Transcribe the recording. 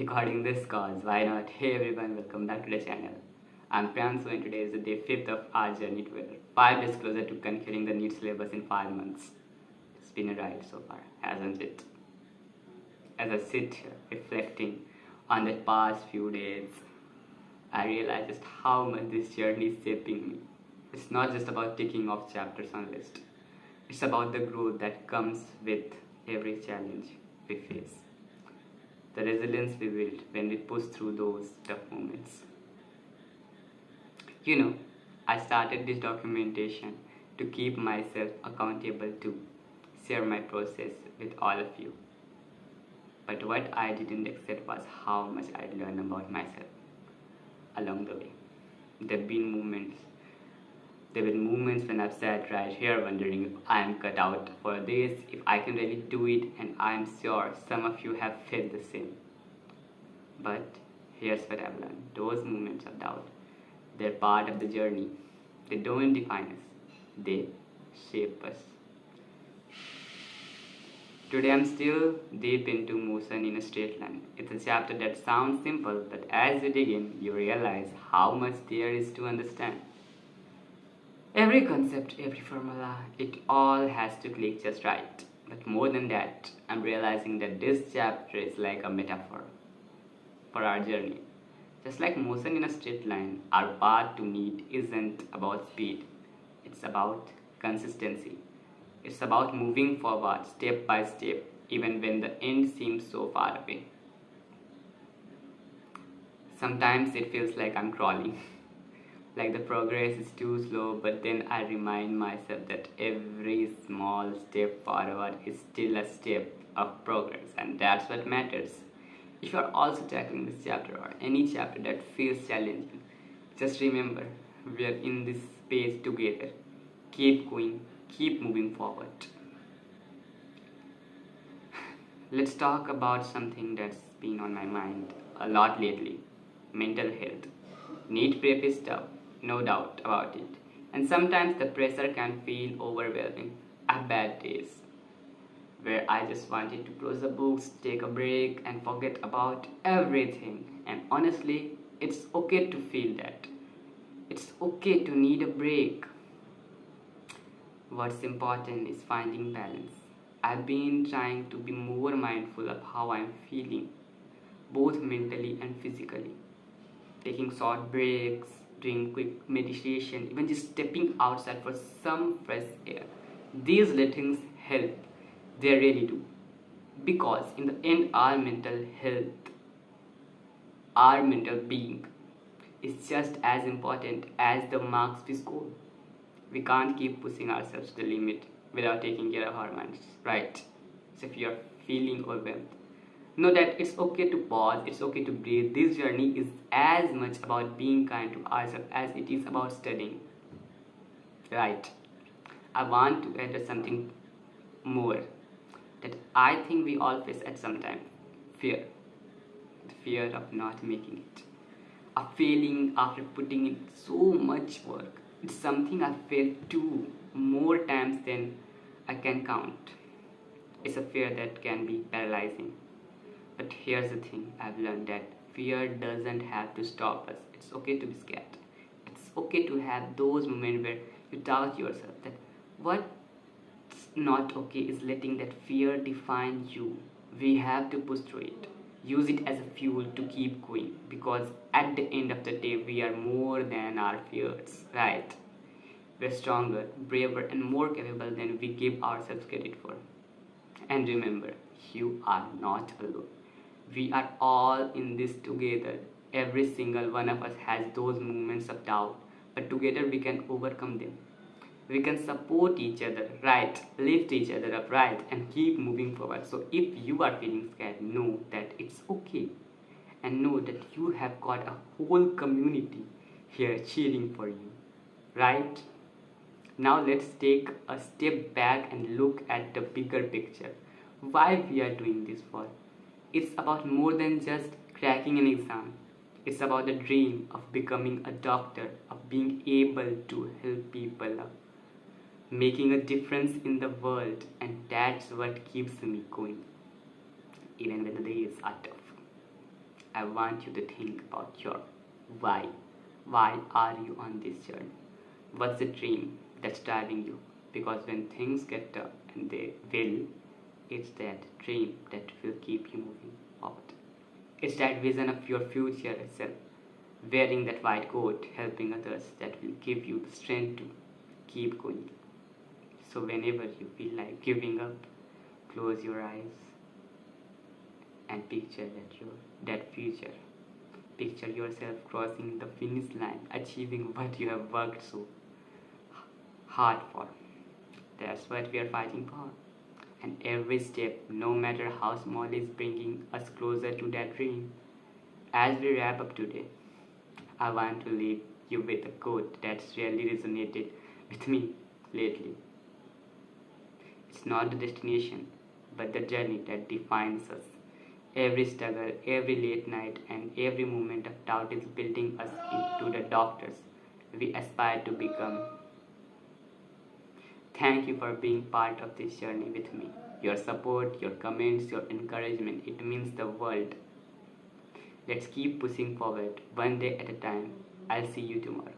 recording this cause. Why not? Hey everyone, welcome back to the channel. I'm Priyansu and today is the day 5th of our journey to 5 days closer to concluding the Neet syllabus in 5 months. It's been a ride so far, hasn't it? As I sit here reflecting on the past few days, I realize just how much this journey is shaping me. It's not just about ticking off chapters on list. It's about the growth that comes with every challenge we face. The resilience we build when we push through those tough moments. I started this documentation to keep myself accountable to share my process with all of you. But what I didn't accept was how much I'd learned about myself along the way. There have been moments when I've sat right here wondering if I am cut out for this, if I can really do it, and I'm sure some of you have felt the same. But here's what I've learned. Those moments of doubt, they're part of the journey. They don't define us, they shape us. Today I'm still deep into motion in a straight line. It's a chapter that sounds simple, but as you dig in, you realize how much there is to understand. Every concept, every formula, it all has to click just right. But more than that, I'm realizing that this chapter is like a metaphor for our journey. Just like motion in a straight line, our path to Neet isn't about speed. It's about consistency. It's about moving forward step by step, even when the end seems so far away. Sometimes it feels like I'm crawling. Like the progress is too slow, but then I remind myself that every small step forward is still a step of progress, and that's what matters. If you're also tackling this chapter or any chapter that feels challenging, just remember we are in this space together. Keep going, keep moving forward. Let's talk about something that's been on my mind a lot lately: mental health. Neet prep is tough, no doubt about it. And sometimes the pressure can feel overwhelming. I've bad days where I just wanted to close the books, take a break, and forget about everything. And honestly, it's okay to feel that. It's okay to need a break. What's important is finding balance. I've been trying to be more mindful of how I'm feeling, both mentally and physically. Taking short breaks, doing quick meditation, even just stepping outside for some fresh air. These little things help. They really do. Because in the end, our mental health, our mental being is just as important as the marks we score. We can't keep pushing ourselves to the limit without taking care of our minds, right? So if you're feeling overwhelmed, know that it's okay to pause, it's okay to breathe. This journey is as much about being kind to ourselves as it is about studying, right? I want to add something more that I think we all face at some time: fear. The fear of not making it, of failing after putting in so much work. It's something I've felt too, more times than I can count. It's a fear that can be paralyzing. But here's the thing: I've learned that fear doesn't have to stop us. It's okay to be scared. It's okay to have those moments where you doubt yourself. That what's not okay is letting that fear define you. We have to push through it. Use it as a fuel to keep going, because at the end of the day, we are more than our fears, right? We're stronger, braver, and more capable than we give ourselves credit for. And remember, you are not alone. We are all in this together. Every single one of us has those moments of doubt, but together we can overcome them. We can support each other, right? Lift each other up, right? And keep moving forward. So if you are feeling scared, know that it's okay. And know that you have got a whole community here cheering for you, right? Now let's take a step back and look at the bigger picture. Why we are doing this for? It's about more than just cracking an exam. It's about the dream of becoming a doctor, of being able to help people, making a difference in the world, and that's what keeps me going, even when the days are tough. I want you to think about your why. Why are you on this journey? What's the dream that's driving you? Because when things get tough, and they will, it's that dream that will keep you moving forward. It's that vision of your future self, wearing that white coat, helping others, that will give you the strength to keep going. So, whenever you feel like giving up, close your eyes and picture that future. Picture yourself crossing the finish line, achieving what you have worked so hard for. That's what we are fighting for. And every step, no matter how small, is bringing us closer to that dream. As we wrap up today, I want to leave you with a quote that's really resonated with me lately. It's not the destination, but the journey that defines us. Every struggle, every late night, and every moment of doubt is building us into the doctors we aspire to become. Thank you for being part of this journey with me. Your support, your comments, your encouragement, it means the world. Let's keep pushing forward, one day at a time. I'll see you tomorrow.